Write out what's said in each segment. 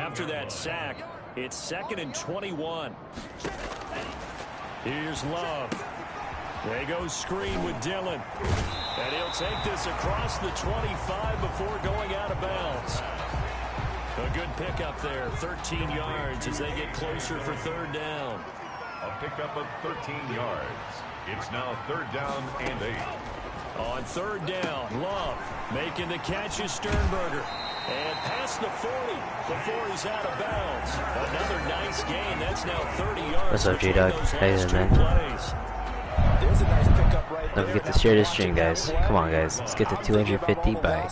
after that sack. It's 2nd and 21. Here's Love. They go screen with Dillon. And he'll take this across the 25 before going out of bounds. A good pickup there, 13 yards as they get closer for 3rd down. A pickup of 13 yards. It's now 3rd down and 8. On 3rd down, Love making the catch is Sternberger. And past the 40 before he's out of bounds. Another nice gain. That's now 30 yards. What's up, J-Dog? How you doing, man? There's a nice pickup right Don't forget to share this stream, guys. Come on, guys. Let's get to 250 by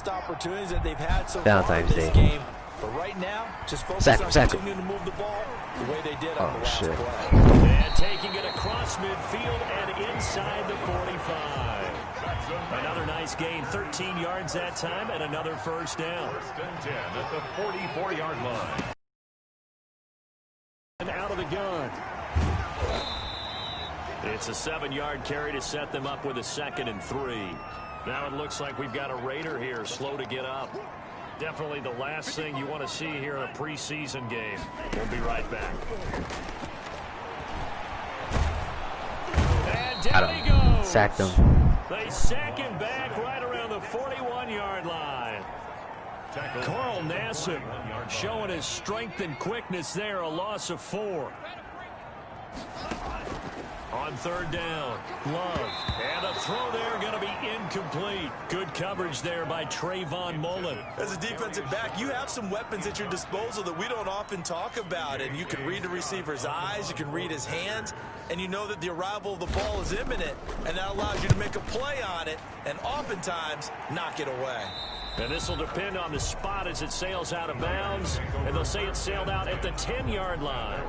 Valentine's Day. But right now, just focus Sack on him. continuing to move the ball the way they did on the last shit. play. And taking it across midfield and inside the 45. Another nice gain, 13 yards that time, and another 1st down. 1st and 10 at the 44-yard line. And out of the gun. It's a 7-yard carry to set them up with a 2nd and 3. Now it looks like we've got a Raider here, slow to get up. Definitely the last thing you want to see here in a preseason game. We'll be right back. And down he goes. Sacked him. They sack him back right around the 41-yard line. Carl Nassib showing his strength and quickness there, a loss of 4. On 3rd down, Love. And a throw there going to be incomplete. Good coverage there by Trayvon Mullen. As a defensive back, you have some weapons at your disposal that we don't often talk about. And you can read the receiver's eyes, you can read his hands, and you know that the arrival of the ball is imminent. And that allows you to make a play on it and oftentimes knock it away. And this will depend on the spot as it sails out of bounds. And they'll say it sailed out at the 10-yard line.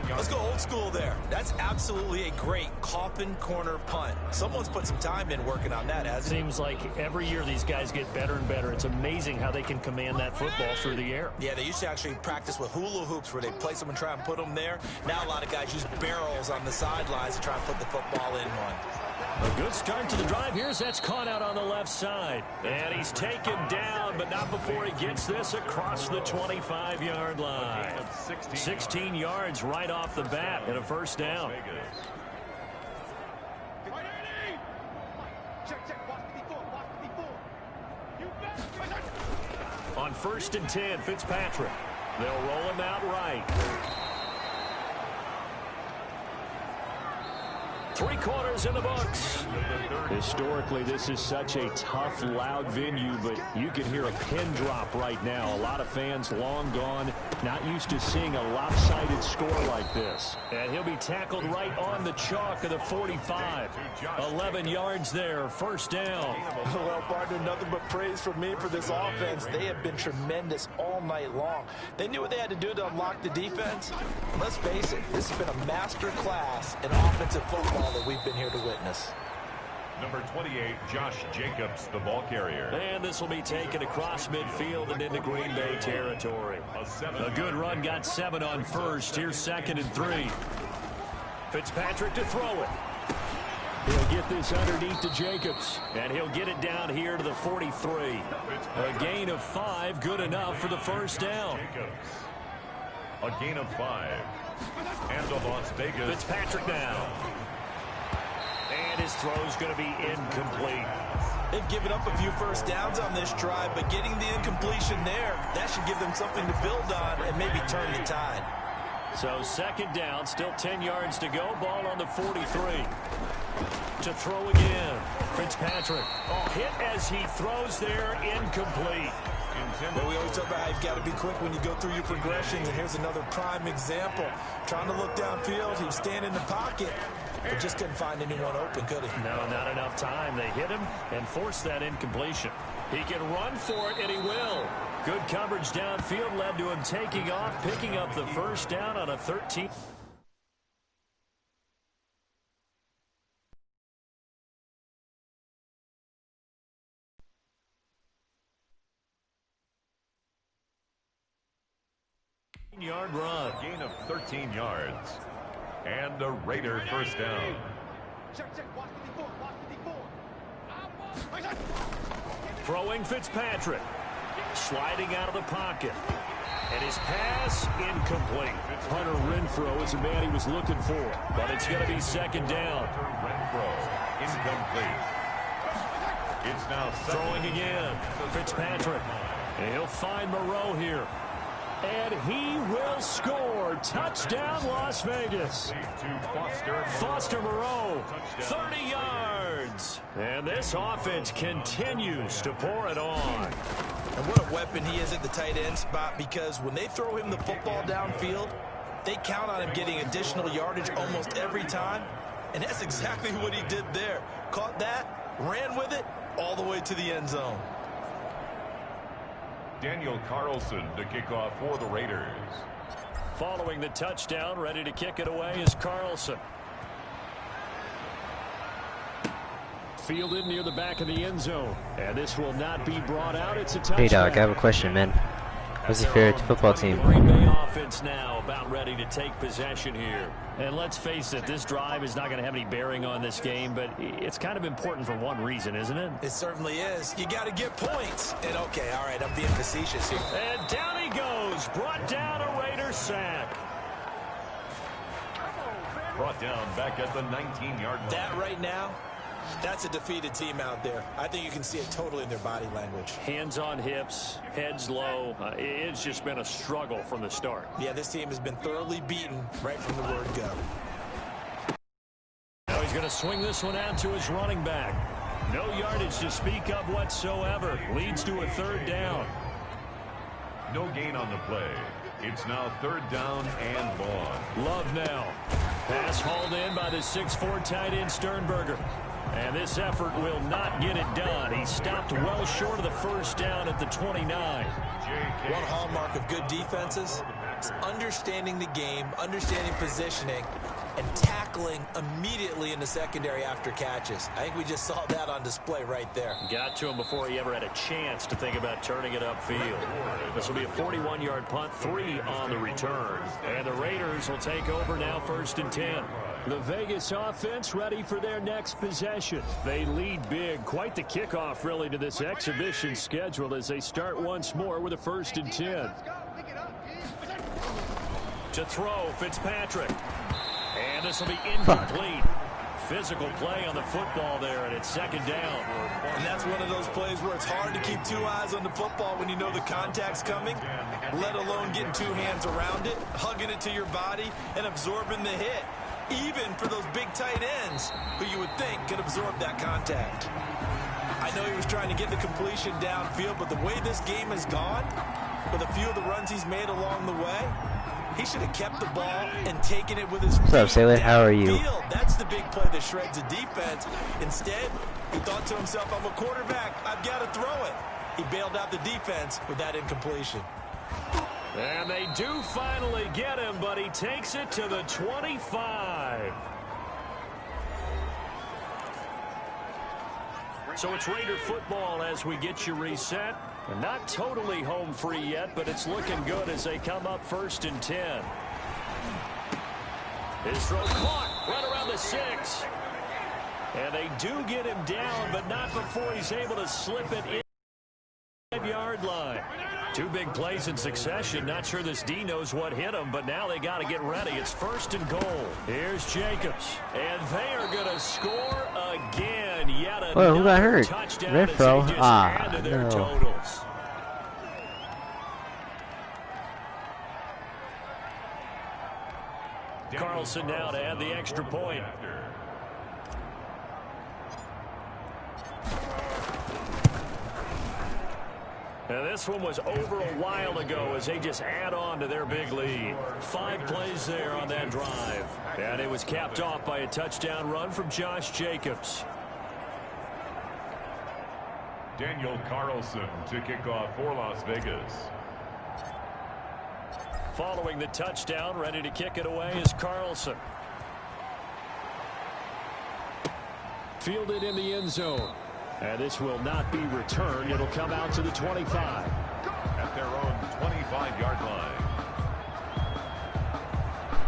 Let's go old school there. That's absolutely a great coffin corner punt. Someone's put some time in working on that, hasn't it? Seems like every year these guys get better and better. It's amazing how they can command that football through the air. Yeah, they used to actually practice with hula hoops where they place them and try and put them there. Now a lot of guys use barrels on the sidelines to try and put the football in one. A good start to the drive. Here's that's caught out on the left side. And he's taken down, but not before he gets this across the 25-yard line. 16 yards right off the bat and a 1st down. On 1st and 10, Fitzpatrick. They'll roll him out right. 3 quarters in the books. Historically, this is such a tough, loud venue, but you can hear a pin drop right now. A lot of fans long gone, not used to seeing a lopsided score like this. And he'll be tackled right on the chalk of the 45. 11 yards there, 1st down. Well, partner, nothing but praise from me for this offense. They have been tremendous all night long. They knew what they had to do to unlock the defense. And let's face it, this has been a master class in offensive football that we've been here to witness. Number 28, Josh Jacobs, the ball carrier. And this will be taken across midfield and into Green Bay territory. A good run, got 7 on 1st. Here's 2nd and 3. Fitzpatrick to throw it. He'll get this underneath to Jacobs. And he'll get it down here to the 43. A gain of 5, good enough for the 1st down. A gain of 5. And to Las Vegas. Fitzpatrick now. And his throw's going to be incomplete. They've given up a few 1st downs on this drive, but getting the incompletion there, that should give them something to build on and maybe turn the tide. So 2nd down, still 10 yards to go. Ball on the 43. To throw again. Fitzpatrick. Oh, hit as he throws there, incomplete. Well, we always talk about how you've got to be quick when you go through your progressions, and here's another prime example. Trying to look downfield, he was standing in the pocket, but just couldn't find anyone open, could he? No, not enough time. They hit him and forced that incompletion. He can run for it, and he will. Good coverage downfield led to him taking off, picking up the 1st down on a 13. Yard run. A gain of 13 yards. And a Raider 1st down. Throwing Fitzpatrick. Sliding out of the pocket. And his pass incomplete. Hunter Renfrow is the man he was looking for, but it's going to be second down. Renfrow, incomplete. It's now throwing again. Fitzpatrick. And he'll find Moreau here. And he will score. Touchdown, Las Vegas. Foster Moreau, 30 yards. And this offense continues to pour it on. And what a weapon he is at the tight end spot, because when they throw him the football downfield, they count on him getting additional yardage almost every time. And that's exactly what he did there. Caught that, ran with it, all the way to the end zone. Daniel Carlson to kick off for the Raiders. Following the touchdown, ready to kick it away is Carlson. Fielded near the back of the end zone. And this will not be brought out. It's a touchdown. Hey, Doc, I have a question, man. What's your favorite football team? Green Bay offense now about ready to take possession here. And let's face it, this drive is not going to have any bearing on this game, but it's kind of important for one reason, isn't it? It certainly is. You got to get points. And okay, all right, I'm being facetious here. And down he goes. Brought down a Raider sack. Brought down back at the 19-yard line. That right now, that's a defeated team out there. I think you can see it totally in their body language. Hands on hips, heads low. It's just been a struggle from the start. Yeah, this team has been thoroughly beaten right from the word go. Now he's going to swing this one out to his running back. No yardage to speak of whatsoever. Leads to a third down. No gain on the play. It's now third down and long. Love now. Pass hauled in by the 6'4" tight end Sternberger. And this effort will not get it done. He stopped well short of the first down at the 29. One hallmark of good defenses is understanding the game, understanding positioning, and tackling immediately in the secondary after catches. I think we just saw that on display right there. Got to him before he ever had a chance to think about turning it upfield. This will be a 41-yard punt, 3 on the return. And the Raiders will take over now, 1st and 10. The Vegas offense ready for their next possession. They lead big. Quite the kickoff, really, to this exhibition schedule as they start once more with a 1st and 10. To throw, Fitzpatrick. And this will be incomplete. Physical play on the football there, and it's second down. And that's one of those plays where it's hard to keep 2 eyes on the football when you know the contact's coming, let alone getting 2 hands around it, hugging it to your body, and absorbing the hit. Even for those big tight ends who you would think could absorb that contact. I know he was trying to get the completion downfield, but the way this game has gone, with a few of the runs he's made along the way, he should have kept the ball and taken it with his feet. What's up, Sailor? How are you? That's the big play that shreds the defense. Instead, he thought to himself, I'm a quarterback. I've got to throw it. He bailed out the defense with that incompletion. And they do finally get him, but he takes it to the 25. So it's Raider football as we get you reset. And not totally home free yet, but it's looking good as they come up 1st and 10. His throw caught right around the 6. And they do get him down, but not before he's able to slip it in the 5-yard line. 2 big plays in succession. Not sure this D knows what hit him, but now they got to get ready. It's 1st and goal. Here's Jacobs. And they are going to score again. Yet another who got hurt? touchdown Renfrow. as they just added their No. totals. Carlson now to add the extra point. And this one was over a while ago as they just add on to their big lead. 5 plays there on that drive. And it was capped off by a touchdown run from Josh Jacobs. Daniel Carlson to kick off for Las Vegas. Following the touchdown, ready to kick it away is Carlson. Fielded in the end zone. And this will not be returned. It'll come out to the 25. At their own 25-yard line.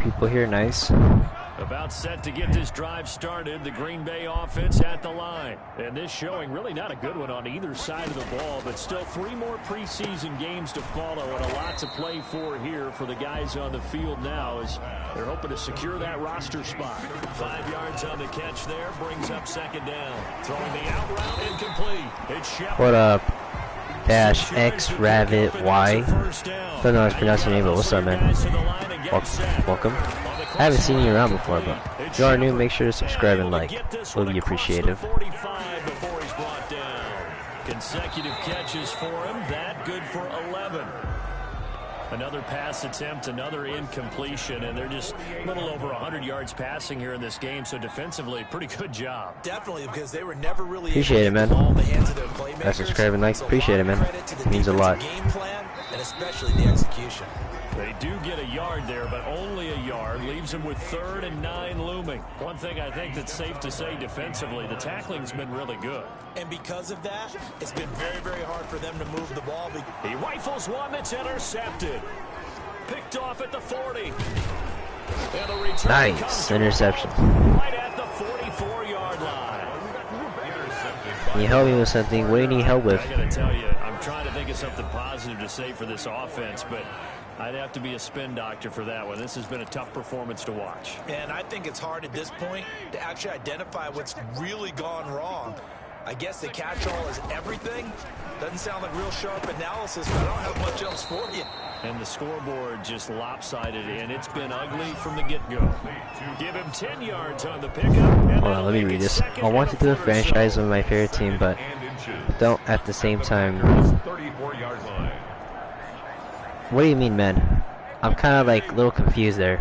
People here nice. A About set to get this drive started. The Green Bay offense at the line. And this showing really not a good one on either side of the ball, but still 3 more preseason games to follow and a lot to play for here for the guys on the field now as they're hoping to secure that roster spot. 5 yards on the catch there, brings up second down. Throwing the out route incomplete. It's Shepard. What up? Dash X Rabbit Y. Don't know how to pronounce your name, but what's up, man? Welcome. I haven't seen you around before, but if you are new, make sure to subscribe and like. Will be appreciative. Consecutive catches for him. That good for 11. Another pass attempt, another incompletion, and they're just a little over 100 yards passing here in this game, so defensively, pretty good job. Definitely, because they were never really appreciate it, man. I subscribe and like. Appreciate it, man. It means a lot. Game plan and especially the execution. They do get a yard there, but only a yard. Leaves them with 3rd and 9 looming. One thing I think that's safe to say defensively, the tackling's been really good. And because of that, it's been very, very hard for them to move the ball. He rifles one that's intercepted. Picked off at the 40. And the return nice interception. Right at the 44-yard line. Can you help me with something? What do you need help with? I gotta tell you, I'm trying to think of something positive to say for this offense, but I'd have to be a spin doctor for that one. This has been a tough performance to watch. And I think it's hard at this point to actually identify what's really gone wrong. I guess the catch-all is everything. Doesn't sound like real sharp analysis, but I don't have much else for you. And the scoreboard just lopsided, and it's been ugly from the get-go. Give him 10 yards on the pickup. Hold on, let me read this. I want to do a franchise of my favorite team, but don't at the same time. 34-yard line. What do you mean, man? I'm kind of like a little confused there.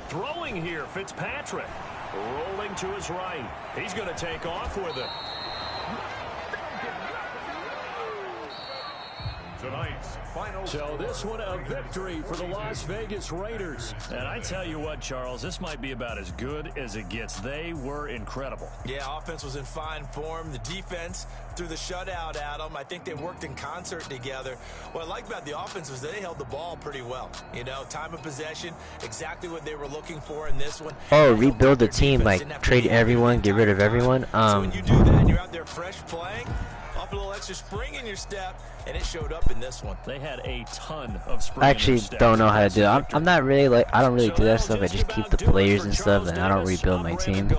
Throwing here, Fitzpatrick. Rolling to his right. He's going to take off with it. Tonight's final. So this one a victory for the Las Vegas Raiders. And I tell you what, Charles, this might be about as good as it gets. They were incredible. Yeah, offense was in fine form. The defense threw the shutout at them. I think they worked in concert together. What I like about the offense was they held the ball pretty well. You know, time of possession, exactly what they were looking for in this one. Oh, rebuild the team, like trade everyone, get rid of everyone. So when you do that and you're out there fresh playing, off a little extra spring in your step, and it showed up in this one. They had a ton of spring. I actually don't know how to do it. I'm not really like, I don't really do that stuff. I just keep the players and stuff, and I don't rebuild my team.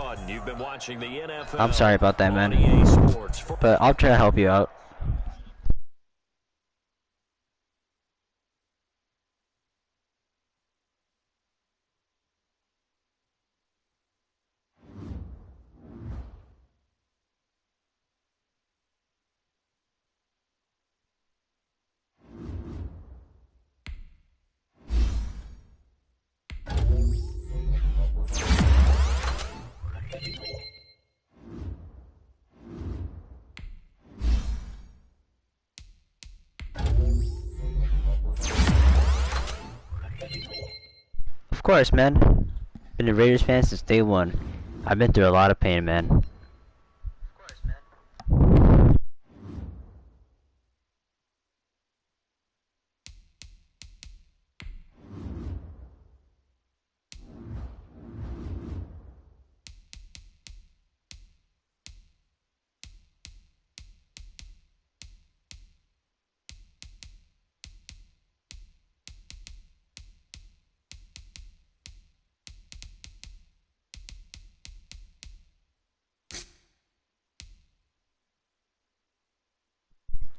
I'm sorry about that, man. But I'll try to help you out. Of course, man. Been a Raiders fan since day one. I've been through a lot of pain, man.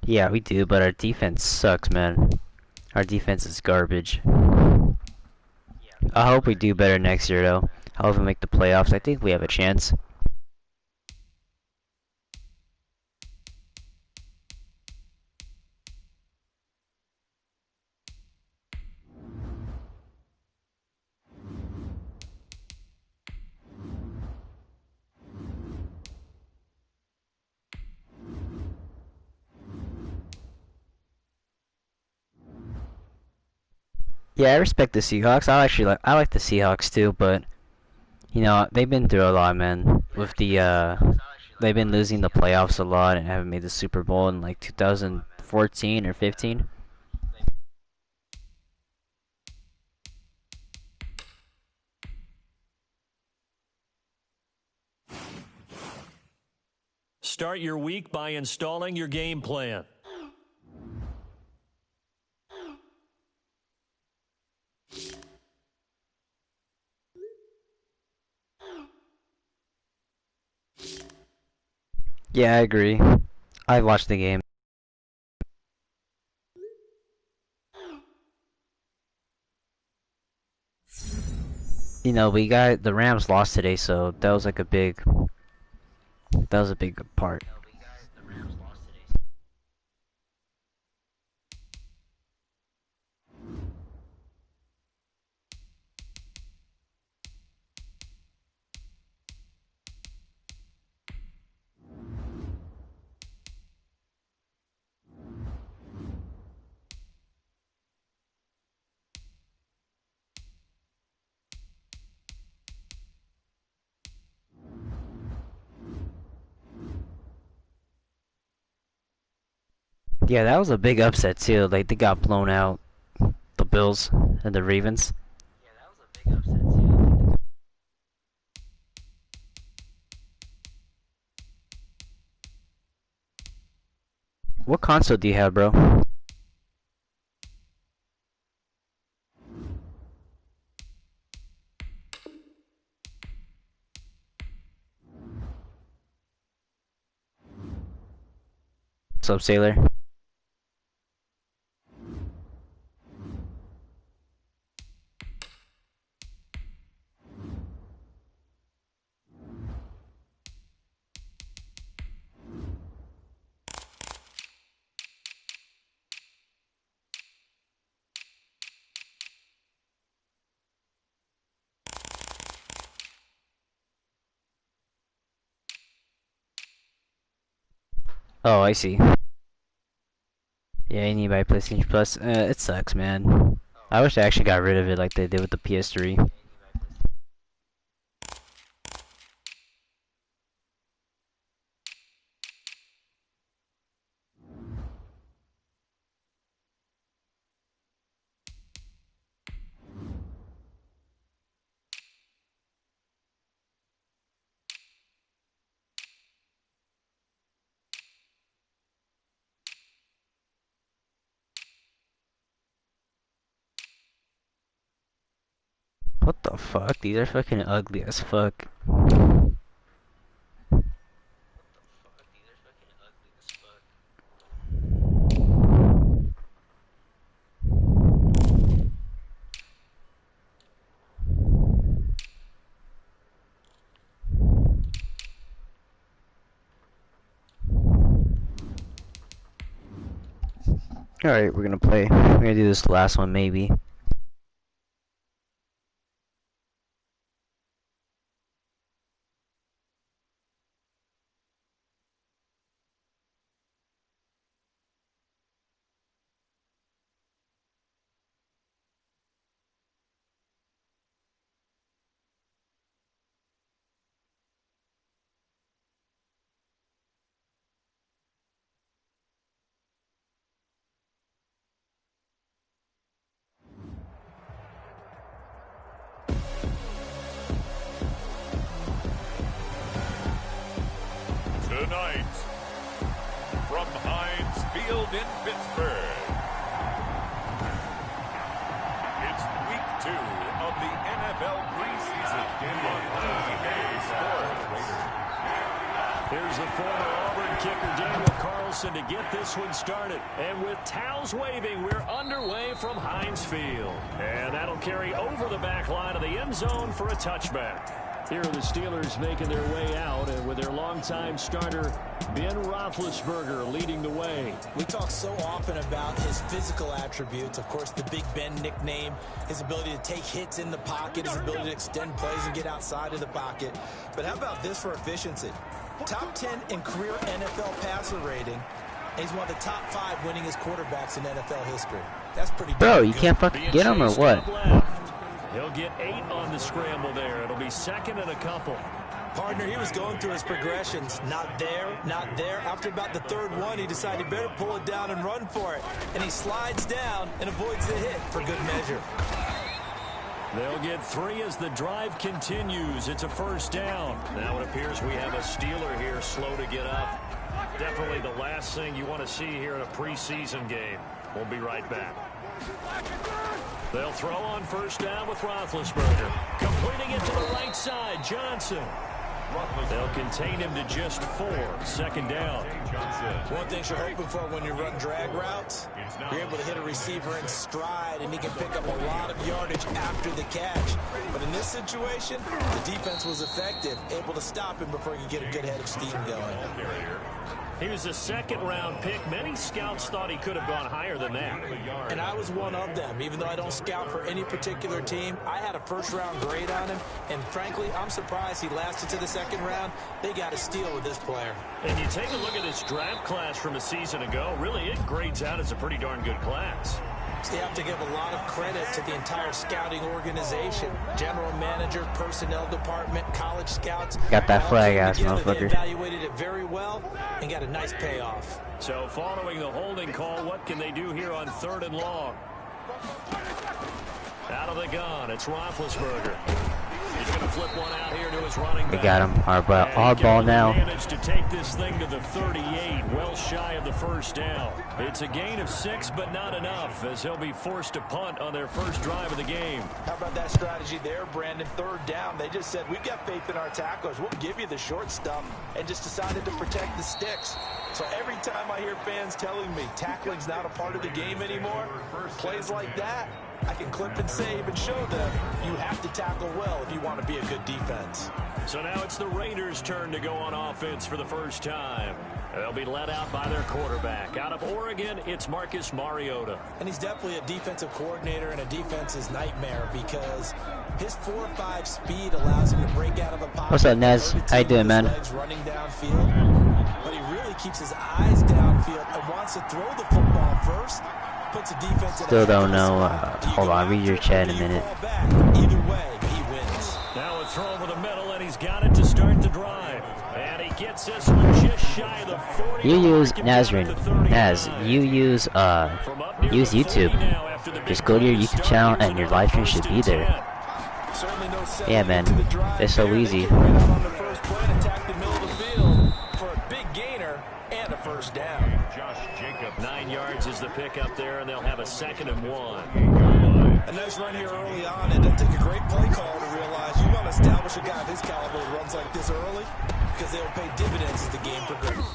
Yeah, we do, but our defense sucks, man. Our defense is garbage. I hope we do better next year, though. I hope we make the playoffs. I think we have a chance. Yeah, I respect the Seahawks. I like the Seahawks too, but you know, they've been through a lot, man. With the they've been losing the playoffs a lot and haven't made the Super Bowl in like 2014 or 15. start your week by installing your game plan. Yeah, I agree. I watched the game. You know, the Rams lost today, so that was like a big part. Yeah, that was a big upset too. Like they got blown out, the Bills and the Ravens. Yeah, that was a big upset too. What console do you have, bro? What's up, Sailor? Oh, I see. Yeah, you need to buy PlayStation Plus. It sucks, man. I wish I actually got rid of it like they did with the PS3. What the fuck? These are fucking ugly as fuck. Alright, we're gonna play. We're gonna do this last one, maybe. Tonight, from Heinz Field in Pittsburgh, it's week 2 of the NFL preseason on EA Sports. Here's the former Auburn kicker Daniel Carlson to get this one started. And with towels waving, we're underway from Heinz Field. And that'll carry over the back line of the end zone for a touchback. Here are the Steelers making their way out, and with their longtime starter, Ben Roethlisberger, leading the way. We talk so often about his physical attributes. Of course, the Big Ben nickname, his ability to take hits in the pocket, his ability to extend plays and get outside of the pocket. But how about this for efficiency? Top 10 in career NFL passer rating. And he's one of the top 5 winningest quarterbacks in NFL history. That's pretty good. Bro, you can't fucking get him or what? He'll get 8 on the scramble there. It'll be second and a couple. Partner, he was going through his progressions. Not there, not there. After about the third one, he decided he better pull it down and run for it. And he slides down and avoids the hit for good measure. They'll get 3 as the drive continues. It's a first down. Now it appears we have a Steeler here slow to get up. Definitely the last thing you want to see here in a preseason game. We'll be right back. They'll throw on first down with Roethlisberger. Completing it to the right side, Johnson. They'll contain him to just 4. Second down. One thing you're hoping for when you run drag routes, you're able to hit a receiver in stride, and he can pick up a lot of yardage after the catch. But in this situation, the defense was effective, able to stop him before he could get a good head of steam going. He was a second-round pick. Many scouts thought he could have gone higher than that. And I was one of them. Even though I don't scout for any particular team, I had a first-round grade on him. And frankly, I'm surprised he lasted to the second round. They got a steal with this player. And you take a look at this draft class from a season ago. Really, it grades out as a pretty darn good class. You have to give a lot of credit to the entire scouting organization. General manager, personnel department, college scouts. Got that flag ass motherfucker. They evaluated it very well and got a nice payoff. So following the holding call, what can they do here on 3rd and long? Out of the gun, it's Roethlisberger. He's going to flip one out here to his running back. They got him. Hard ball now. Managed to take this thing to the 38, well shy of the first down. It's a gain of 6, but not enough, as he'll be forced to punt on their first drive of the game. How about that strategy there, Brandon? 3rd down. They just said, we've got faith in our tacklers. We'll give you the short stuff, and just decided to protect the sticks. So every time I hear fans telling me tackling's not a part of the game anymore, plays like that, I can clip and save and show them you have to tackle well if you want to be a good defense. So now it's the Raiders' turn to go on offense for the first time. They'll be led out by their quarterback. Out of Oregon, it's Marcus Mariota. And he's definitely a defensive coordinator and a defense's nightmare because his 4.5 speed allows him to break out of the pocket. What's up, Nez? How you doing, man? Running downfield, but he really keeps his eyes downfield and wants to throw the football first. Puts a defense Still don't know. Hold on, read your chat in a minute. Either way, he wins. Now a throw over the middle, and he's got it to start the drive. And he gets this one just shy of the 40. You use Nazarene. Naz, you use YouTube. Just go to your YouTube channel and your live stream should be there. Yeah, man. It's so easy. First down. 9 yards is the pick up there, and they'll have a 2nd and 1. A nice run here early on. It doesn't take a great play call to realize you want to establish a guy of his caliber who runs like this early because they'll pay dividends as the game progresses.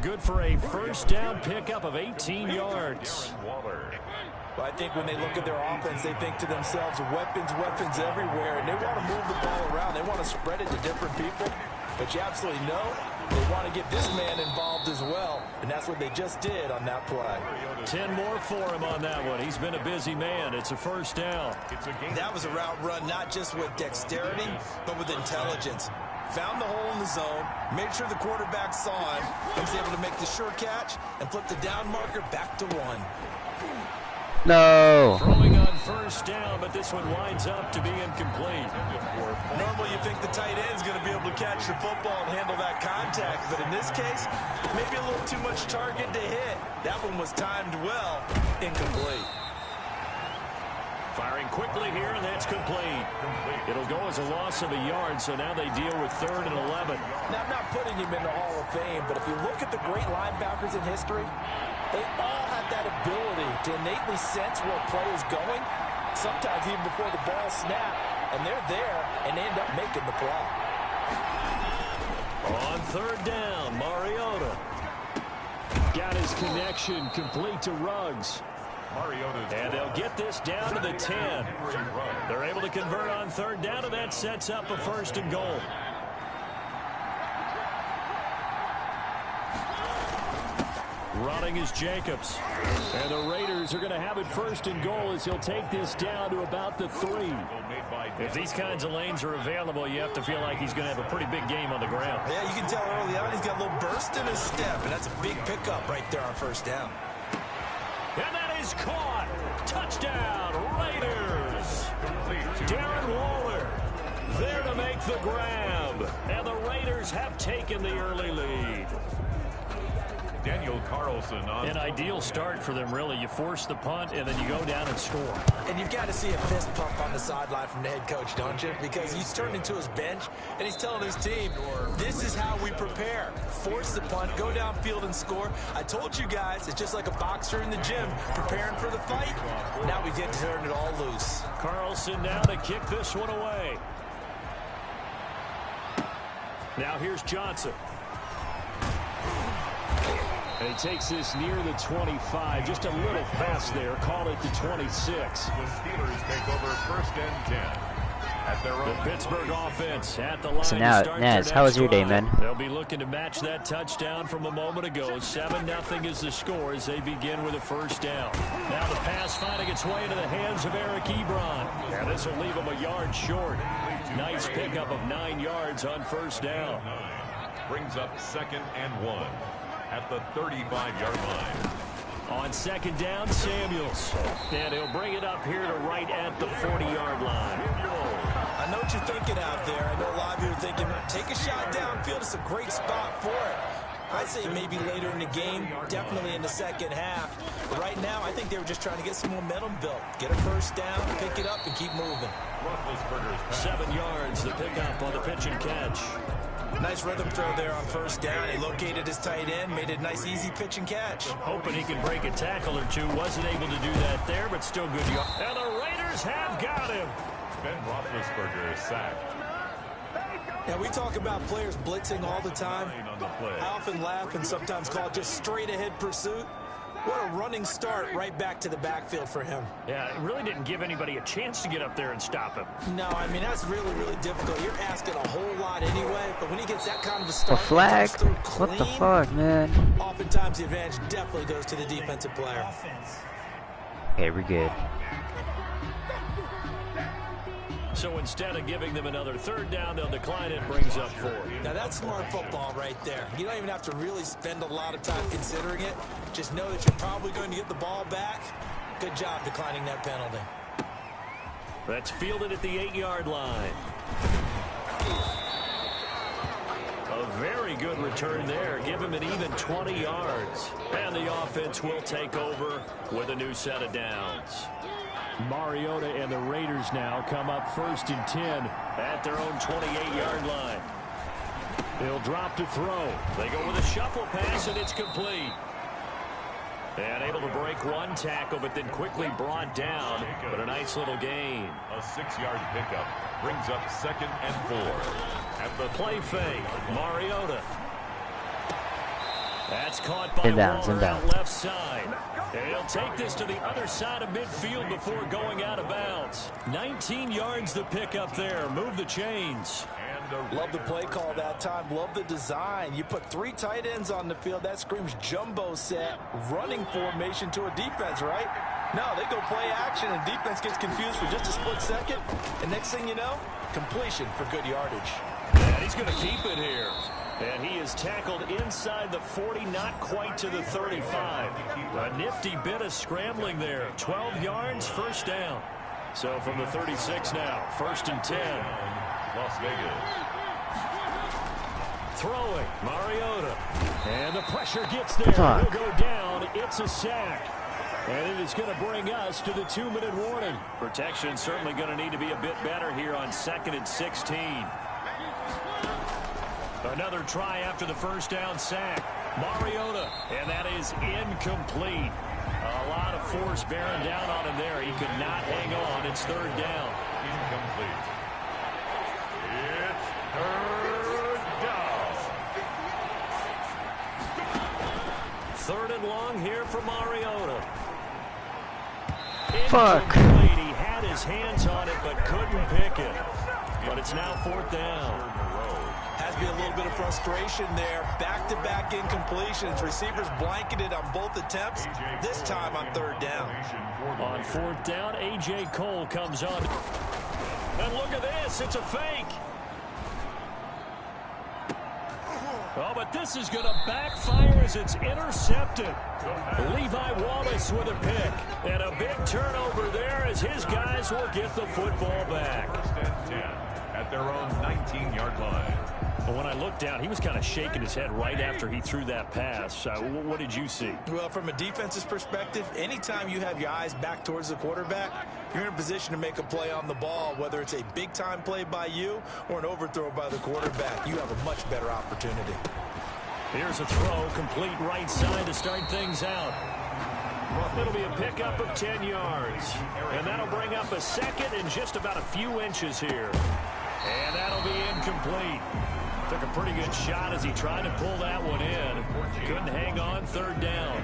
Good for a first down pickup of 18 yards. Well, I think when they look at their offense, they think to themselves, weapons everywhere, and they want to move the ball around. They want to spread it to different people, but you absolutely know they want to get this man involved as well, and that's what they just did on that play. 10 more for him on that one. He's been a busy man. It's a first down. That was a route run not just with dexterity, but with intelligence. Found the hole in the zone, made sure the quarterback saw him, and was able to make the sure catch and flip the down marker back to 1. No. Throwing on first down, but this one winds up to be incomplete. Normally you think the tight end's going to be able to catch the football and handle that contact, but in this case, maybe a little too much target to hit. That one was timed well, incomplete. Firing quickly here, and that's complete. It'll go as a loss of a yard, so now they deal with 3rd and 11. Now, I'm not putting him in the Hall of Fame, but if you look at the great linebackers in history, they all have that ability to innately sense where a play is going, sometimes even before the ball snaps, and they're there and they end up making the play. On 3rd down, Mariota got his connection complete to Ruggs. And they'll get this down to the 10. They're able to convert on 3rd down, and that sets up a 1st and goal. Running is Jacobs. And the Raiders are going to have it 1st and goal as he'll take this down to about the 3. If these kinds of lanes are available, you have to feel like he's going to have a pretty big game on the ground. Yeah, you can tell early on he's got a little burst in his step, and that's a big pickup right there on 1st down. And that is caught. Touchdown, Raiders. Darren Waller there to make the grab. And the Raiders have taken the early lead. Daniel Carlson on. An ideal start for them, really. You force the punt, and then you go down and score. And you've got to see a fist pump on the sideline from the head coach, don't you? Because he's turned into his bench, and he's telling his team, this is how we prepare. Force the punt, go downfield and score. I told you guys, it's just like a boxer in the gym preparing for the fight. Now we get to turn it all loose. Carlson now to kick this one away. Now here's Johnson. And he takes this near the 25. Just a little pass there. Call it the 26. The Steelers take over 1st and 10. At their own. The Pittsburgh offense at the line. So now, Naz, how was your day, man? They'll be looking to match that touchdown from a moment ago. 7-0 is the score as they begin with a 1st down. Now the pass finding its way into the hands of Eric Ebron. And this will leave him a yard short. Nice pickup of 9 yards on 1st down. Brings up 2nd and 1. At the 35-yard line. On 2nd down, Samuels. And he'll bring it up here to right at the 40-yard line. I know what you're thinking out there. I know a lot of you are thinking, take a shot downfield. It's a great spot for it. I'd say maybe later in the game, definitely in the second half. But right now, I think they were just trying to get some momentum built. Get a 1st down, pick it up, and keep moving. 7 yards, the pickup on the pitch and catch. Nice rhythm throw there on 1st down. He located his tight end, made a nice easy pitch and catch. Hoping he can break a tackle or two. Wasn't able to do that there, but still good. And the Raiders have got him. Ben Roethlisberger is sacked. Now, we talk about players blitzing all the time. I often laugh and sometimes call it just straight-ahead pursuit. What a running start right back to the backfield for him. Yeah, it really didn't give anybody a chance to get up there and stop him. No, I mean, that's really, really difficult. You're asking a whole lot anyway, but when he gets that kind of a start, A flag? clean, What the fuck, man? oftentimes the advantage definitely goes to the defensive player. Okay, we're good. So instead of giving them another 3rd down, they'll decline it, brings up 4. Now, that's smart football right there. You don't even have to really spend a lot of time considering it. Just know that you're probably going to get the ball back. Good job declining that penalty. That's fielded at the 8-yard line. A very good return there. Give him an even 20 yards. And the offense will take over with a new set of downs. Mariota and the Raiders now come up 1st and 10 at their own 28-yard line. He'll drop to throw. They go with a shuffle pass, and it's complete. And able to break one tackle, but then quickly brought down. But a nice little gain. A 6-yard pickup brings up 2nd and 4. At the play fake, Mariota. That's caught by Waller on left side. And he'll take this to the other side of midfield before going out of bounds. 19 yards the pickup there. Move the chains. Love the play call that time. Love the design. You put 3 tight ends on the field. That screams jumbo set, running formation to a defense, right? No, they go play action, and defense gets confused for just a split second. And next thing you know, completion for good yardage. And he's going to keep it here. And he is tackled inside the 40, not quite to the 35. A nifty bit of scrambling there. 12 yards, 1st down. So from the 36 now, 1st and 10. Las Vegas. Throwing, Mariota. And the pressure gets there. He'll go down. It's a sack. And it is going to bring us to the 2-minute warning. Protection certainly going to need to be a bit better here on 2nd and 16. Another try after the 1st down sack. Mariota, and that is incomplete. A lot of force bearing down on him there. He could not hang on. It's 3rd down. Incomplete. It's 3rd down. 3rd and long here for Mariota. Fuck. Incomplete. He had his hands on it but couldn't pick it. But it's now 4th down. Has to be a little bit of frustration there. Back-to-back incompletions. Receivers blanketed on both attempts. This time on 3rd down. On 4th down, A.J. Cole comes on. And look at this. It's a fake. Oh, but this is going to backfire as it's intercepted. Levi Wallace with a pick. And a big turnover there as his guys will get the football back. First and 10 at their own 19-yard line. But when I looked down, he was kind of shaking his head right after he threw that pass. What did you see? Well, from a defense's perspective, anytime you have your eyes back towards the quarterback, you're in a position to make a play on the ball, whether it's a big-time play by you or an overthrow by the quarterback. You have a much better opportunity. Here's a throw, complete right side to start things out. It'll be a pickup of 10 yards. And that'll bring up a second and just about a few inches here. And that'll be incomplete. Took a pretty good shot as he tried to pull that one in. Couldn't hang on, third down.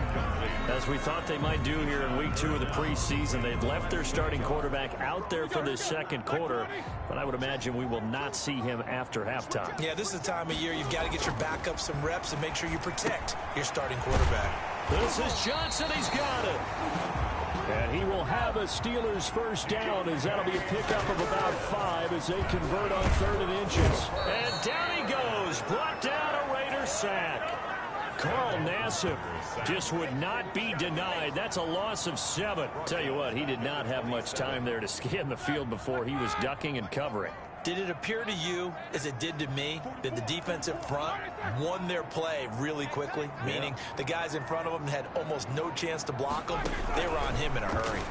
As we thought they might do here in week 2 of the preseason, they've left their starting quarterback out there for this second quarter, but I would imagine we will not see him after halftime. Yeah, this is the time of year you've got to get your backup some reps and make sure you protect your starting quarterback. This is Johnson. He's got it. And he will have a Steelers first down as that'll be a pickup of about 5 as they convert on 3rd and inches. And down he goes. Brought down a Raiders sack. Carl Nassib just would not be denied. That's a loss of 7. Tell you what, he did not have much time there to scan the field before he was ducking and covering. Did it appear to you, as it did to me, that the defensive front won their play really quickly? Meaning the guys in front of them had almost no chance to block them. They were on him in a hurry.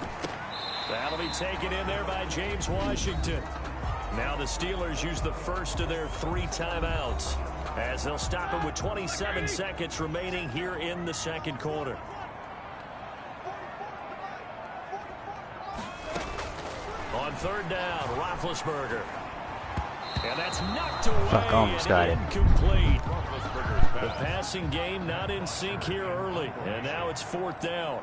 That'll be taken in there by James Washington. Now the Steelers use the first of their 3 timeouts as they'll stop it with 27 seconds remaining here in the second quarter. On 3rd down, Roethlisberger. And that's knocked away. Fuck, almost got it. Incomplete. The passing game not in sync here early. And now it's 4th down.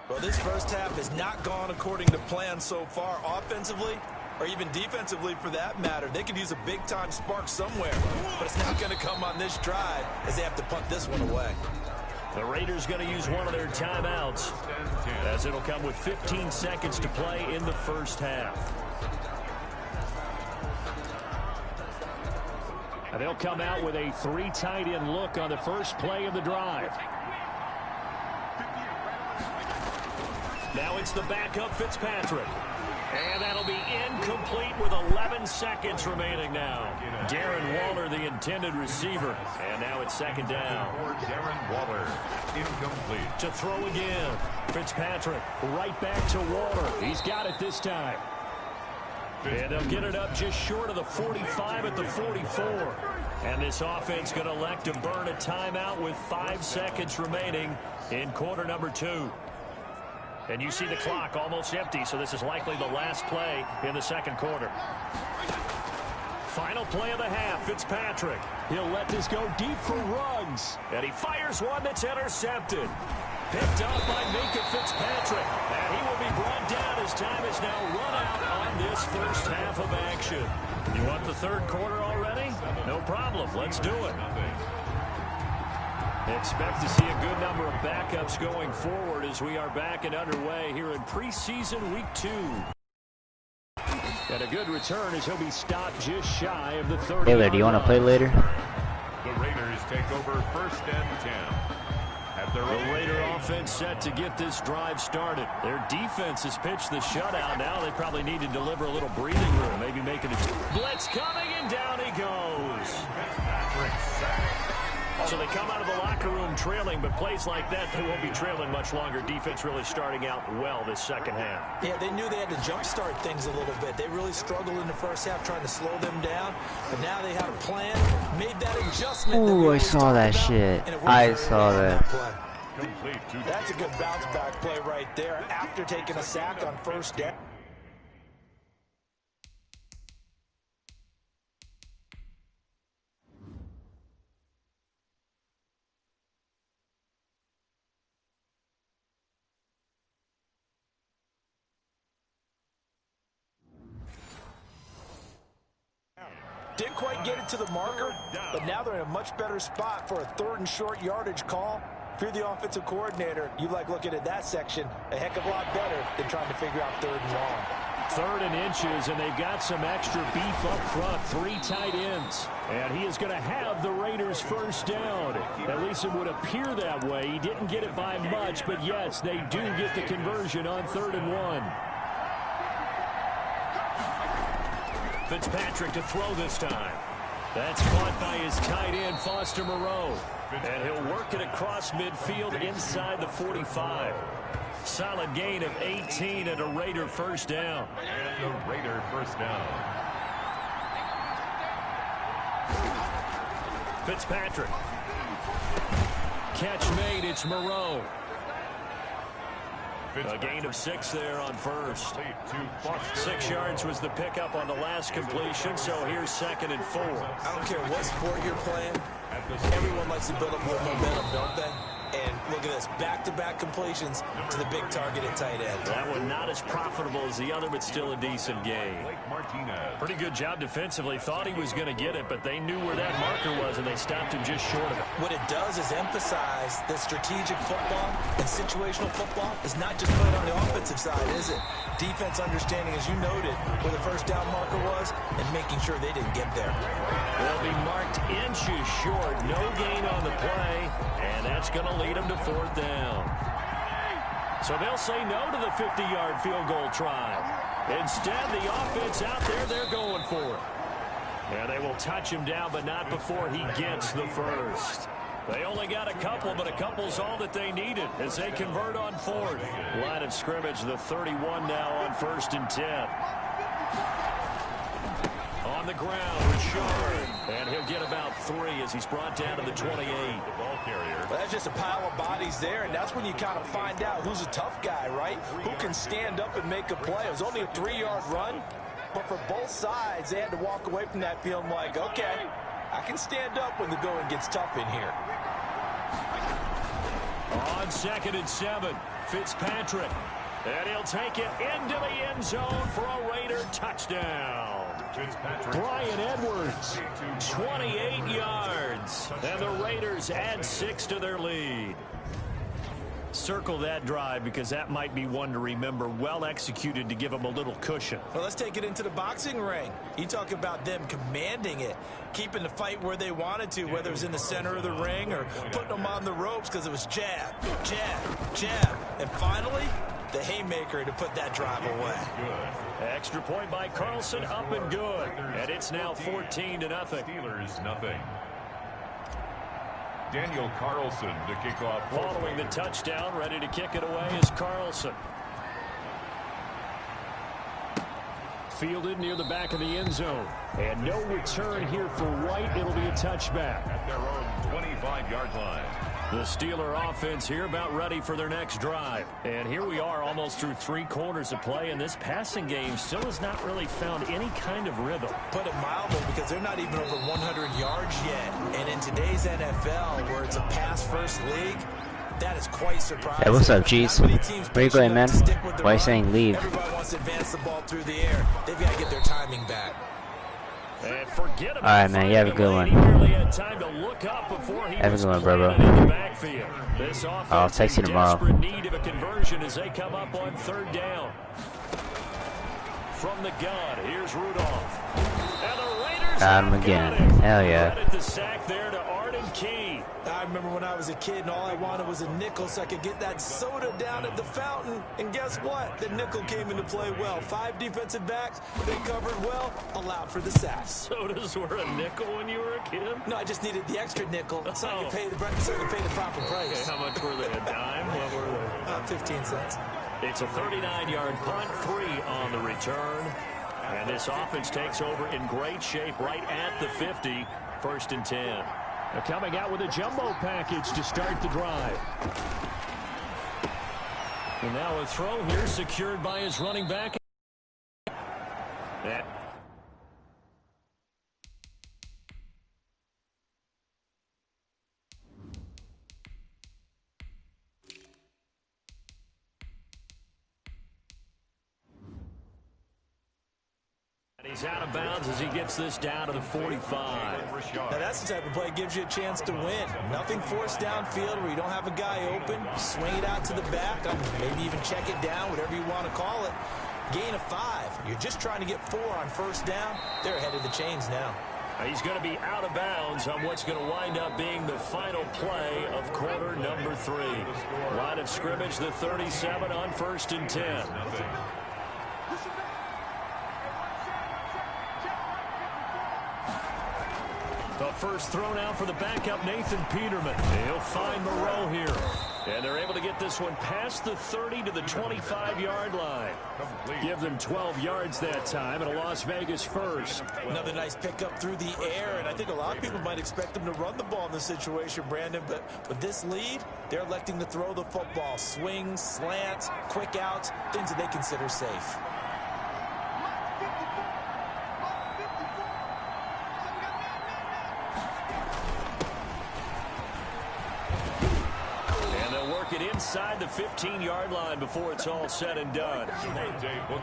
Well, this first half has not gone according to plan so far offensively, or even defensively for that matter. They could use a big-time spark somewhere, but it's not going to come on this drive as they have to punt this one away. The Raiders going to use one of their timeouts as it'll come with 15 seconds to play in the first half. And they'll come out with a 3 tight end look on the first play of the drive. Now it's the backup Fitzpatrick. And that'll be incomplete with 11 seconds remaining now. Darren Waller, the intended receiver. And now it's 2nd down. Darren Waller, incomplete. To throw again. Fitzpatrick right back to Waller. He's got it this time. And they'll get it up just short of the 45 at the 44. And this offense going to elect to burn a timeout with 5 seconds remaining in quarter number 2. And you see the clock almost empty, so this is likely the last play in the second quarter. Final play of the half, Fitzpatrick. He'll let this go deep for Ruggs. And he fires one that's intercepted. Picked off by Minkah Fitzpatrick. And he will be brought down as time is now run out on this first half of action. You want the third quarter already? No problem. Let's do it. Expect to see a good number of backups going forward as we are back and underway here in preseason week 2. And a good return as he'll be stopped just shy of the 30. Taylor, do you want to play later? The Raiders take over 1st and 10. At their The Raider offense set to get this drive started. Their defense has pitched the shutout. Now they probably need to deliver a little breathing room. Maybe make it a blitz coming, and down he goes. So they come out of the locker room trailing, but plays like that, they won't be trailing much longer. Defense really starting out well this second half. Yeah, they knew they had to jumpstart things a little bit. They really struggled in the first half trying to slow them down, but now they had a plan, made that adjustment. Ooh, I saw that shit. I saw that. That's a good bounce back play right there after taking a sack on 1st down. Didn't quite get it to the marker, but now they're in a much better spot for a 3rd and short yardage call. If you're the offensive coordinator, you like looking at that section a heck of a lot better than trying to figure out 3rd and long. 3rd and inches, and they've got some extra beef up front. 3 tight ends. And he is going to have the Raiders first down. At least it would appear that way. He didn't get it by much, but yes, they do get the conversion on 3rd and 1. Fitzpatrick to throw this time. That's caught by his tight end, Foster Moreau. And he'll work it across midfield inside the 45. Solid gain of 18 and a Raider first down. And a Raider first down. Fitzpatrick. Catch made. It's Moreau. A gain of 6 there on first. 6 yards was the pickup on the last completion, so here's 2nd and 4. I don't care what sport you're playing. Everyone likes to build up more momentum, don't they? And look at this, back-to-back completions to the big targeted tight end. That one not as profitable as the other, but still a decent gain. Pretty good job defensively. Thought he was going to get it, but they knew where that marker was, and they stopped him just short of it. What it does is emphasize that strategic football and situational football is not just played on the offensive side, is it? Defense understanding, as you noted, where the first down marker was and making sure they didn't get there. They'll be marked inches short. No gain on the play, and that's going to lead them to 4th down. So they'll say no to the 50-yard field goal try. Instead, the offense out there, they're going for it. Yeah, they will touch him down, but not before he gets the first. They only got a couple, but a couple's all that they needed as they convert on 4th. Line of scrimmage, the 31 now on 1st and 10. On the ground, Richard. And he'll get about 3 as he's brought down to the 28. The ball carrier. Well, that's just a pile of bodies there, and that's when you kind of find out who's a tough guy, right? Who can stand up and make a play. It was only a 3-yard run, but for both sides, they had to walk away from that feeling like, okay, I can stand up when the going gets tough in here. On 2nd and 7, Fitzpatrick. And he'll take it into the end zone for a Raider touchdown. Brian Edwards, 28 yards. And the Raiders add 6 to their lead. Circle that drive because that might be one to remember. Well executed to give them a little cushion. Well, let's take it into the boxing ring. You talk about them commanding it, keeping the fight where they wanted to, whether it was in the center of the ring or putting them on the ropes because it was jab, jab, jab. And finally, the haymaker to put that drive away. Extra point by Carlson, up and good. And it's now 14-0. Steelers nothing. Daniel Carlson to kick off. Following the touchdown, ready to kick it away is Carlson. Fielded near the back of the end zone. And no return here for White. It'll be a touchback. At their own 25-yard line. The Steeler offense here about ready for their next drive. And here we are almost through 3 quarters of play, and this passing game still has not really found any kind of rhythm. Put it mildly, because they're not even over 100 yards yet. And in today's NFL, where it's a pass-first league, that is quite surprising. Hey, what's up, G's? Where you going, man? Why are you saying leave? Everybody wants to advance the ball through the air. They've got to get their timing back. And forget about all right, man. You have a good one. Have a good one, bro. I'll text you tomorrow. Need of a conversion as they come up on 3rd down. From the gun, here's Rudolph. And the Raiders got him again. Hell yeah. Credit the sack there to Arden Key. I remember when I was a kid and all I wanted was a nickel so I could get that soda down at the fountain. And guess what? The nickel came into play well. 5 defensive backs, they covered well, allowed for the sacks. Sodas were a nickel when you were a kid? No, I just needed the extra nickel so I could pay the proper price. Okay, how much were they? A dime? What were they? 15 cents. It's a 39-yard punt, 3 on the return. And this offense takes over in great shape right at the 50, 1st and 10. They're coming out with a jumbo package to start the drive. And now a throw here secured by his running back. He's out of bounds as he gets this down to the 45. Now that's the type of play that gives you a chance to win. Nothing forced downfield where you don't have a guy open. Swing it out to the back. Maybe even check it down, whatever you want to call it. Gain of 5. You're just trying to get 4 on first down. They're ahead of the chains now. He's going to be out of bounds on what's going to wind up being the final play of quarter number 3. Line of scrimmage, the 37 on 1st and 10. The first throw now for the backup, Nathan Peterman. He'll find Moreau here. And they're able to get this one past the 30 to the 25-yard line. Give them 12 yards that time and a Las Vegas first. Another nice pickup through the air, and I think a lot of people might expect them to run the ball in this situation, Brandon, but with this lead, they're electing to throw the football. Swings, slants, quick outs, things that they consider safe. It inside the 15-yard line before it's all said and done.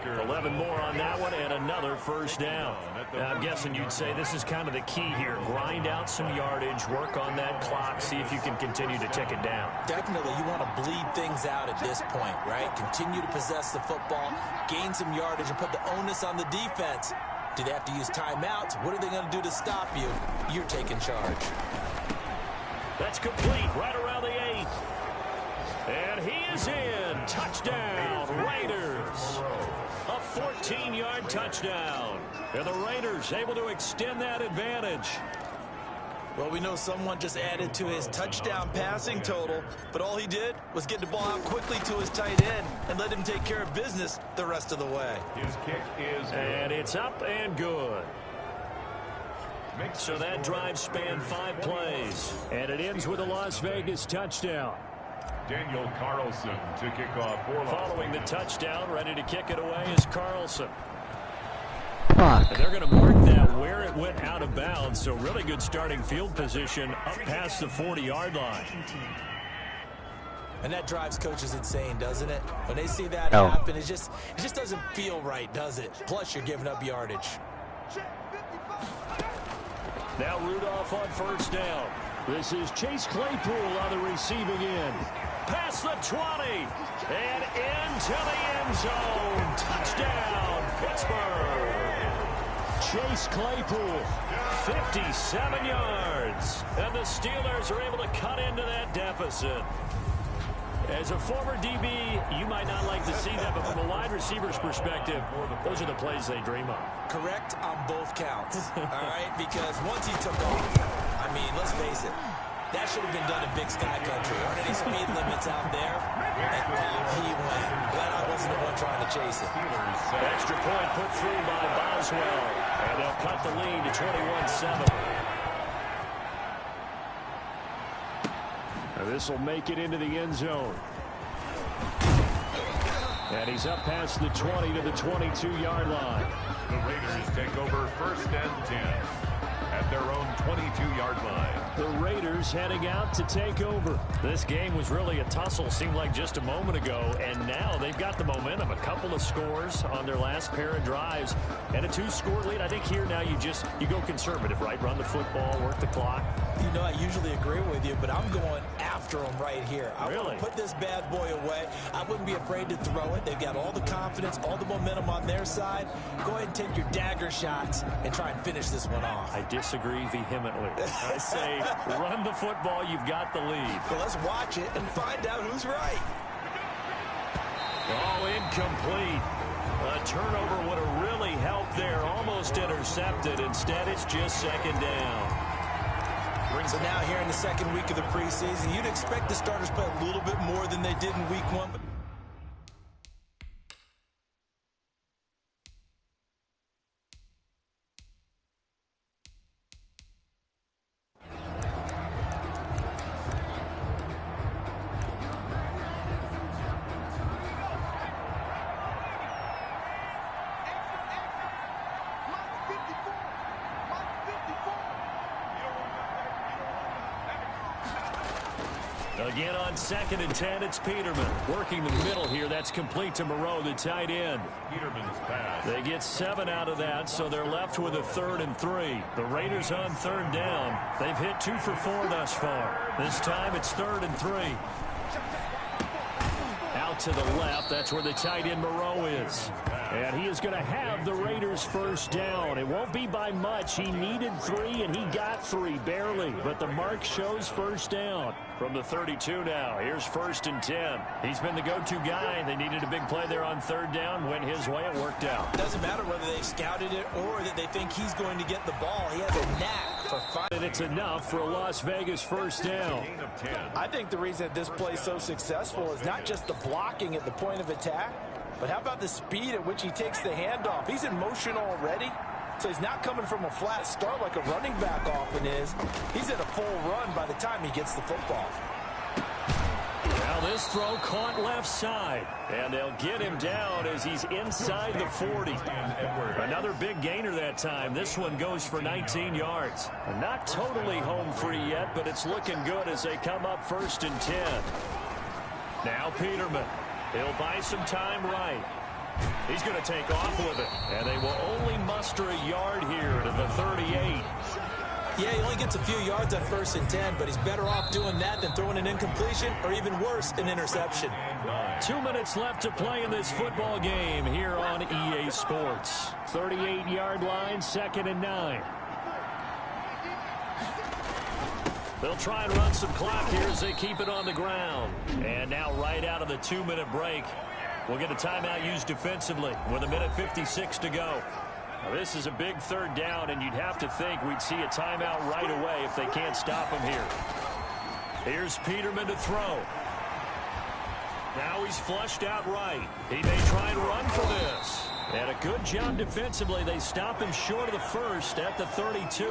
11 more on that one and another first down. Now, I'm guessing you'd say this is kind of the key here. Grind out some yardage, work on that clock, see if you can continue to tick it down. Definitely, you want to bleed things out at this point, right? Continue to possess the football, gain some yardage, and put the onus on the defense. Do they have to use timeouts? What are they going to do to stop you? You're taking charge. That's complete right around the 8. And he is in. Touchdown, Raiders. A 14-yard touchdown. And the Raiders able to extend that advantage. Well, we know someone just added to his touchdown passing total, but all he did was get the ball out quickly to his tight end and let him take care of business the rest of the way. His kick is and it's up and good. So that drive spanned 5 plays, and it ends with a Las Vegas touchdown. Daniel Carlson to kick off. Following the touchdown, ready to kick it away is Carlson. Fuck. And they're going to mark that where it went out of bounds, so really good starting field position up past the 40-yard line. And that drives coaches insane, doesn't it? When they see that happen, it just doesn't feel right, does it? Plus, you're giving up yardage. Now Rudolph on first down. This is Chase Claypool on the receiving end. Past the 20 and into the end zone. Touchdown, Pittsburgh. Chase Claypool, 57 yards. And the Steelers are able to cut into that deficit. As a former DB, you might not like to see that, but from a wide receiver's perspective, those are the plays they dream of. Correct on both counts, all right? Because once he took off, I mean, let's face it, that should have been done in Big Sky Country. Aren't any speed limits out there? And off he went. Glad I wasn't the one trying to chase it. Extra point put through by Boswell. And they'll cut the lead to 21-7. This will make it into the end zone. And he's up past the 20 to the 22-yard line. The Raiders take over 1st and 10 at their own 22-yard line. The Raiders heading out to take over. This game was really a tussle, seemed like just a moment ago, and now they've got the momentum. A couple of scores on their last pair of drives and a 2-score lead. I think here now you go conservative, right? Run the football, work the clock. You know, I usually agree with you, but I'm going after them right here. I really want to put this bad boy away. I wouldn't be afraid to throw it. They've got all the confidence, all the momentum on their side. Go ahead and take your dagger shots and try and finish this one off. I disagree vehemently. I say run the football. You've got the lead. Well, let's watch it and find out who's right. Oh, incomplete. A turnover would have really helped there. Almost intercepted. Instead, it's just 2nd down. So now here in the 2nd week of the preseason, you'd expect the starters play a little bit more than they did in week 1. Again on 2nd and 10, it's Peterman. Working the middle here. That's complete to Moreau, the tight end. Peterman's pass. They get 7 out of that, so they're left with a 3rd and 3. The Raiders on 3rd down. They've hit 2 for 4 thus far. This time it's 3rd and 3. Out to the left, that's where the tight end Moreau is. And he is going to have the Raiders first down. It won't be by much. He needed 3, and he got 3, barely. But the mark shows first down. From the 32 now, here's 1st and 10. He's been the go-to guy. They needed a big play there on 3rd down. Went his way, it worked out. Doesn't matter whether they scouted it or that they think he's going to get the ball. He has a knack for finding. It's enough for a Las Vegas first down. I think the reason that this play is so successful is not just the blocking at the point of attack, but how about the speed at which he takes the handoff? He's in motion already, so he's not coming from a flat start like a running back often is. He's in a full run by the time he gets the football. Now this throw caught left side, and they'll get him down as he's inside the 40. Another big gainer that time. This one goes for 19 yards. Not totally home free yet, but it's looking good as they come up 1st and 10. Now Peterman. He'll buy some time right. He's going to take off with it. And they will only muster a yard here to the 38. Yeah, he only gets a few yards at 1st and 10, but he's better off doing that than throwing an incompletion or even worse, an interception. 2 minutes left to play in this football game here on EA Sports. 38-yard line, 2nd and 9. They'll try and run some clock here as they keep it on the ground. And now right out of the 2-minute break, we'll get a timeout used defensively with 1:56 to go. Now this is a big 3rd down, and you'd have to think we'd see a timeout right away if they can't stop him here. Here's Peterman to throw. Now he's flushed out right. He may try and run for this. And a good job defensively. They stop him short of the 1st at the 32.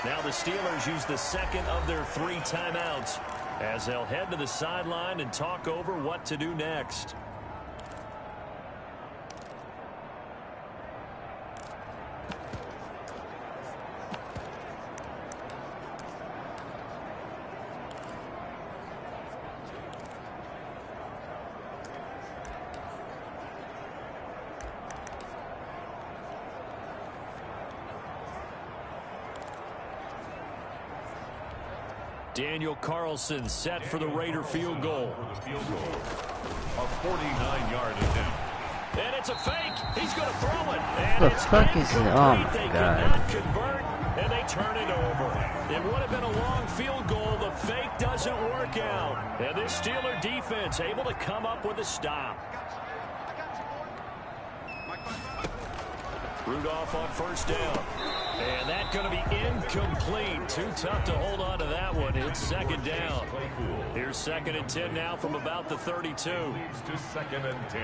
Now the Steelers use the 2nd of their 3 timeouts as they'll head to the sideline and talk over what to do next. Daniel Carlson set for the Raider field goal. A 49-yard attempt. And it's a fake. He's going to throw it. And What the fuck is it? Oh my they God. cannot convert, and they turn it over. It would have been a long field goal. The fake doesn't work out. And this Steeler defense able to come up with a stop. Rudolph on 1st down. And that's going to be incomplete. Too tough to hold on to that one. It's 2nd down. Here's 2nd and 10 now from about the 32. To 2nd and 10.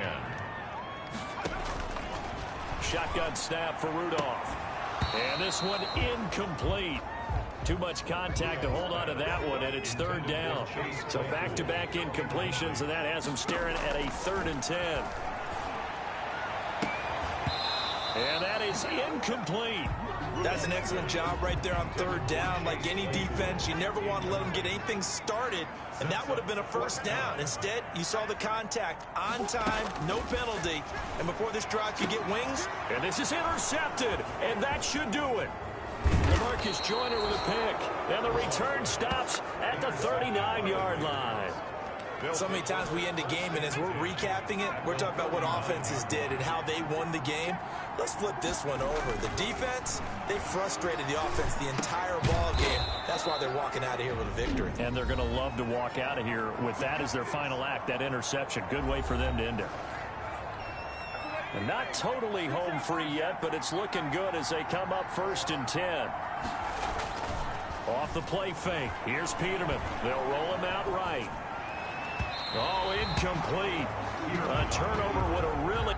Shotgun snap for Rudolph. And this one incomplete. Too much contact to hold on to that one, and it's 3rd down. So back-to-back incompletions, and that has them staring at a 3rd and 10. And that is incomplete. That's an excellent job right there on 3rd down. Like any defense, you never want to let them get anything started, and that would have been a 1st down. Instead, you saw the contact on time, no penalty, and before this drive could get wings. And this is intercepted, and that should do it. LaMarcus Joyner with a pick, and the return stops at the 39-yard line. So many times we end a game, and as we're recapping it, we're talking about what offenses did and how they won the game. Let's flip this one over. The defense, they frustrated the offense the entire ball game. That's why they're walking out of here with a victory. And they're going to love to walk out of here with that as their final act, that interception. Good way for them to end it. And not totally home free yet, but it's looking good as they come up 1st and 10. Off the play fake. Here's Peterman. They'll roll him out right. Oh, incomplete. A turnover would have really...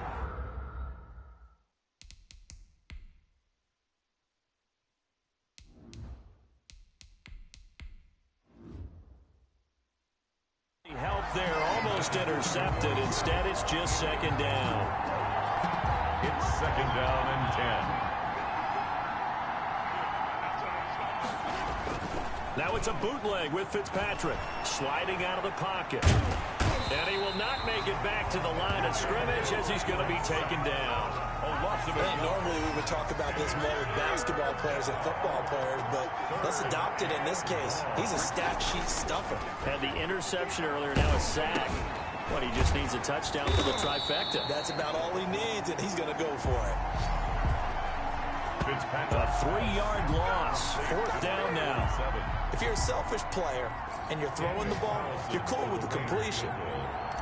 help there, almost intercepted. Instead, it's just 2nd down. It's 2nd down and 10. Now it's a bootleg with Fitzpatrick. Sliding out of the pocket. And he will not make it back to the line of scrimmage as he's going to be taken down. Normally we would talk about this more with basketball players and football players, but let's adopt it in this case. He's a stat sheet stuffer. Had the interception earlier, now a sack. But he just needs a touchdown for the trifecta. That's about all he needs, and he's going to go for it. A 3-yard loss. 4th down now. If you're a selfish player and you're throwing the ball, you're cool with the completion.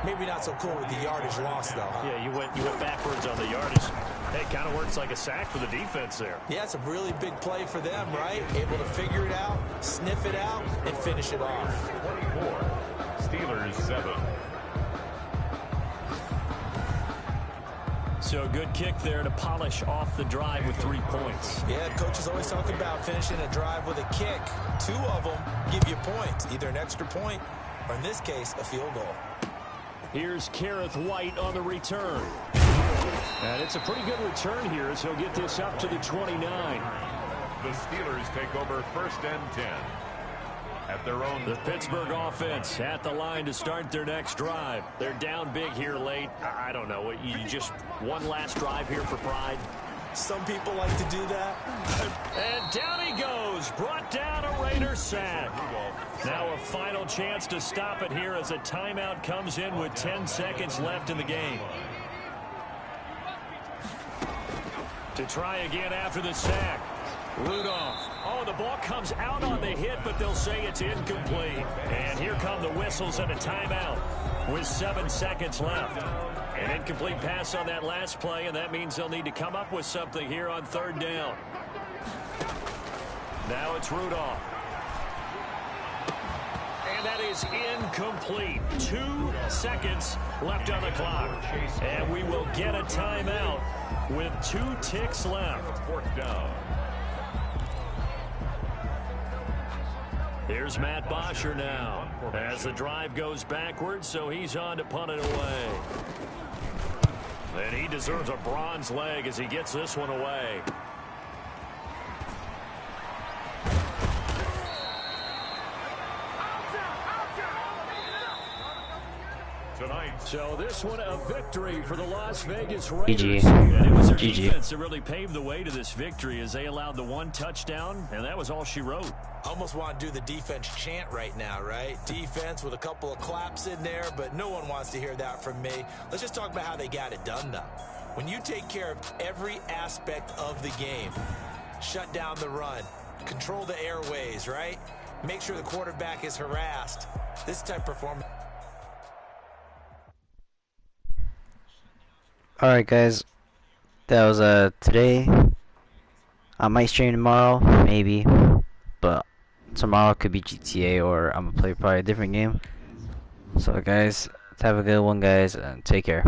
Maybe not so cool with the yardage loss, though, huh? Yeah, you went backwards on the yardage. Hey, it kind of works like a sack for the defense there. Yeah, it's a really big play for them, right? Able to figure it out, sniff it out, and finish it off. 24, Steelers 7. So a good kick there to polish off the drive with 3 points. Yeah, coaches always talk about finishing a drive with a kick. 2 of them give you points, either an extra point or, in this case, a field goal. Here's Kareth White on the return. And it's a pretty good return here as he'll get this up to the 29. The Steelers take over 1st and 10. At their own. The Pittsburgh offense at the line to start their next drive. They're down big here late. I don't know. You just one last drive here for pride. Some people like to do that. And down he goes. Brought down a Raider sack. Now a final chance to stop it here as a timeout comes in with 10 seconds left in the game. To try again after the sack. Rudolph. Oh, the ball comes out on the hit, but they'll say it's incomplete. And here come the whistles and a timeout with 7 seconds left. An incomplete pass on that last play, and that means they'll need to come up with something here on 3rd down. Now it's Rudolph. And that is incomplete. 2 seconds left on the clock. And we will get a timeout with 2 ticks left. 4th down. Here's Matt Bosher now as the drive goes backwards, so he's on to punt it away. And he deserves a bronze leg as he gets this one away. So this one a victory for the Las Vegas Raiders. And it was their defense that really paved the way to this victory as they allowed the 1 touchdown, and that was all she wrote. I almost want to do the defense chant right now, right? Defense with a couple of claps in there, but no one wants to hear that from me. Let's just talk about how they got it done, though. When you take care of every aspect of the game, shut down the run, control the airways, right? Make sure the quarterback is harassed. This type of performance. Alright guys, that was today. I might stream tomorrow, maybe, but tomorrow could be GTA or I'm gonna play probably a different game. So guys, have a good one guys, and take care.